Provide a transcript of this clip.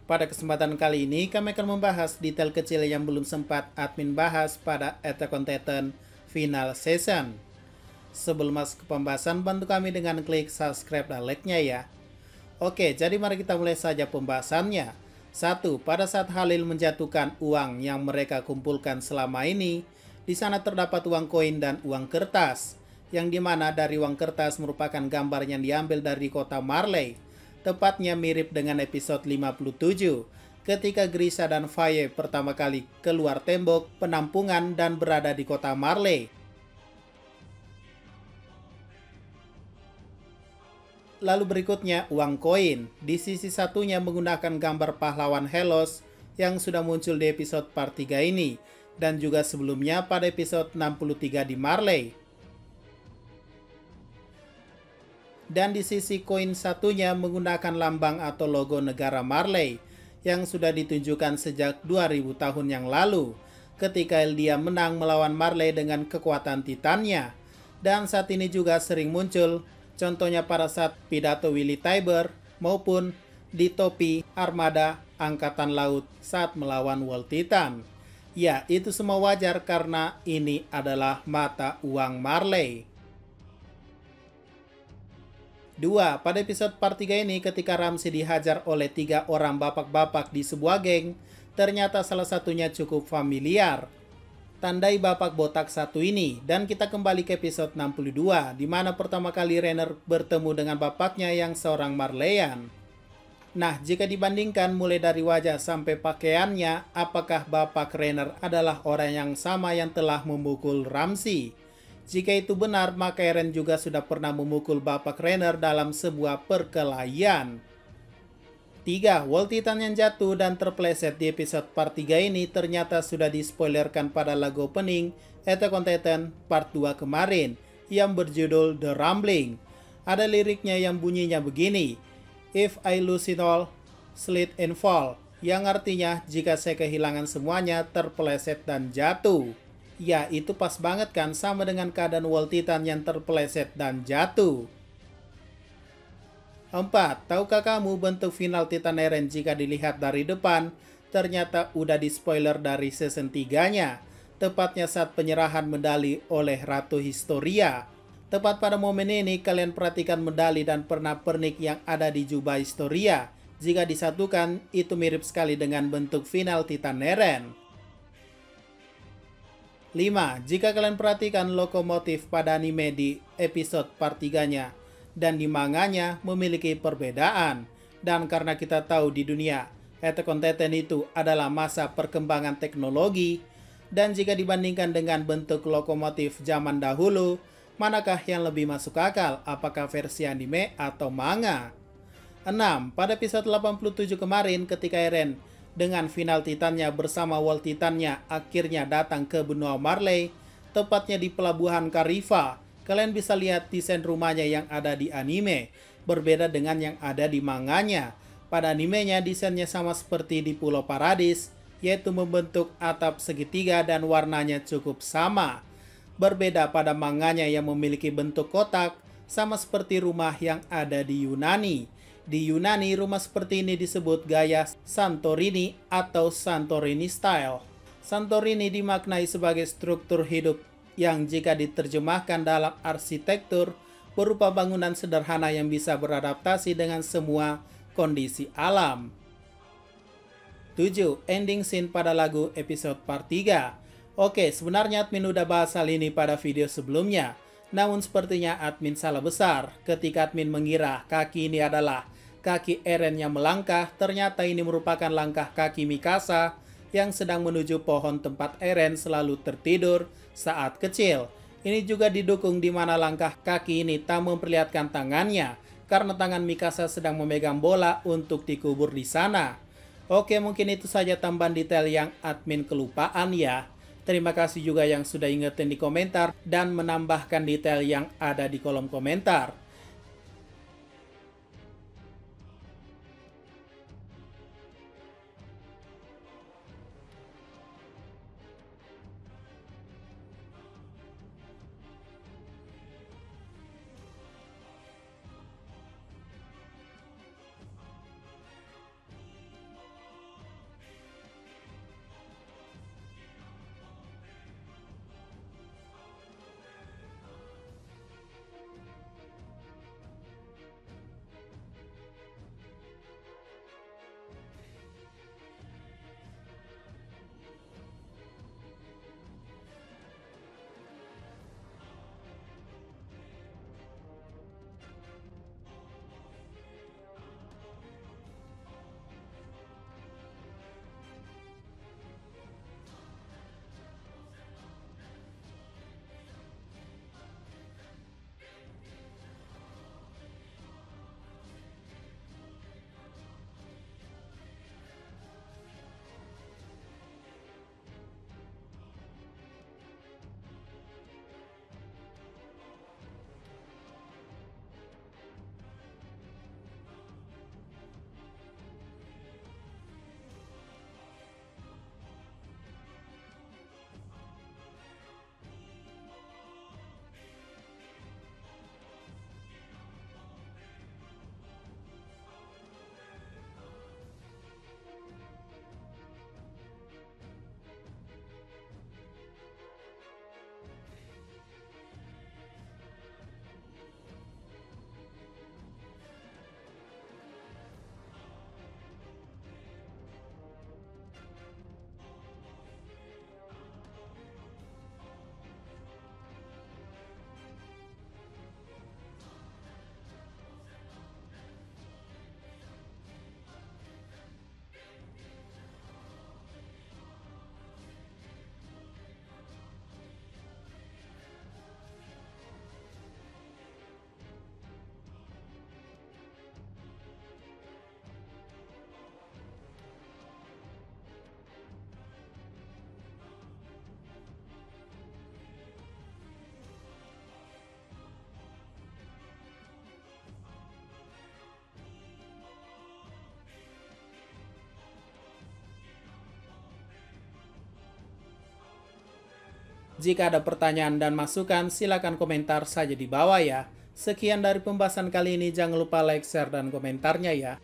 Pada kesempatan kali ini, kami akan membahas detail kecil yang belum sempat admin bahas pada Attack on Titan Final Season. Sebelum masuk ke pembahasan, bantu kami dengan klik subscribe dan like-nya ya. Oke, jadi mari kita mulai saja pembahasannya. 1. Pada saat Halil menjatuhkan uang yang mereka kumpulkan selama ini, di sana terdapat uang koin dan uang kertas, yang dimana dari uang kertas merupakan gambar yang diambil dari kota Marley. Tepatnya mirip dengan episode 57, ketika Grisha dan Faye pertama kali keluar tembok penampungan dan berada di kota Marley. Lalu berikutnya uang koin. Di sisi satunya menggunakan gambar pahlawan Helos yang sudah muncul di episode part 3 ini, dan juga sebelumnya pada episode 63 di Marley. Dan di sisi koin satunya menggunakan lambang atau logo negara Marley yang sudah ditunjukkan sejak 2000 tahun yang lalu ketika Eldia menang melawan Marley dengan kekuatan Titannya. Dan saat ini juga sering muncul, contohnya pada saat pidato Willy Tybur maupun di topi armada angkatan laut saat melawan World Titan. Ya, itu semua wajar karena ini adalah mata uang Marley. 2. Pada episode part 3 ini ketika Ramsey dihajar oleh 3 orang bapak-bapak di sebuah geng, ternyata salah satunya cukup familiar. Tandai bapak botak satu ini, dan kita kembali ke episode 62, di mana pertama kali Rainer bertemu dengan bapaknya yang seorang Marleyan. Nah, jika dibandingkan mulai dari wajah sampai pakaiannya, apakah bapak Rainer adalah orang yang sama yang telah memukul Ramsey? Jika itu benar, maka Eren juga sudah pernah memukul bapak Rainer dalam sebuah perkelahian. 3. World Titan yang jatuh dan terpeleset di episode part 3 ini ternyata sudah dispoilerkan pada lagu opening Attack on Titan part 2 kemarin yang berjudul The Rumbling. Ada liriknya yang bunyinya begini, If I lose it all, slip and fall, yang artinya jika saya kehilangan semuanya, terpeleset dan jatuh. Ya, itu pas banget kan sama dengan keadaan World Titan yang terpeleset dan jatuh. 4. Tahukah kamu bentuk final Titan Eren jika dilihat dari depan? Ternyata udah di spoiler dari season 3-nya. Tepatnya saat penyerahan medali oleh Ratu Historia. Tepat pada momen ini kalian perhatikan medali dan pernak-pernik yang ada di jubah Historia. Jika disatukan, itu mirip sekali dengan bentuk final Titan Eren. 5. Jika kalian perhatikan lokomotif pada anime di episode part 3-nya dan di manganya memiliki perbedaan. Dan karena kita tahu di dunia Attack on Titan itu adalah masa perkembangan teknologi, dan jika dibandingkan dengan bentuk lokomotif zaman dahulu, manakah yang lebih masuk akal, apakah versi anime atau manga? 6. Pada episode 87 kemarin ketika Eren dengan final Titannya bersama World Titannya akhirnya datang ke benua Marley, tepatnya di pelabuhan Karifa. Kalian bisa lihat desain rumahnya yang ada di anime, berbeda dengan yang ada di manganya. Pada animenya desainnya sama seperti di Pulau Paradis, yaitu membentuk atap segitiga dan warnanya cukup sama. Berbeda pada manganya yang memiliki bentuk kotak, sama seperti rumah yang ada di Yunani. Di Yunani, rumah seperti ini disebut gaya Santorini atau Santorini style. Santorini dimaknai sebagai struktur hidup yang jika diterjemahkan dalam arsitektur berupa bangunan sederhana yang bisa beradaptasi dengan semua kondisi alam. 7. Ending scene pada lagu episode part 3. Oke, sebenarnya admin udah bahas hal ini pada video sebelumnya. Namun sepertinya admin salah besar ketika admin mengira kaki ini adalah kaki Eren yang melangkah. Ternyata ini merupakan langkah kaki Mikasa yang sedang menuju pohon tempat Eren selalu tertidur saat kecil. Ini juga didukung di mana langkah kaki ini tak memperlihatkan tangannya karena tangan Mikasa sedang memegang bola untuk dikubur di sana. Oke, mungkin itu saja tambahan detail yang admin kelupaan ya. Terima kasih juga yang sudah ingetin di komentar dan menambahkan detail yang ada di kolom komentar. Jika ada pertanyaan dan masukan, silakan komentar saja di bawah ya. Sekian dari pembahasan kali ini, jangan lupa like, share, dan komentarnya ya.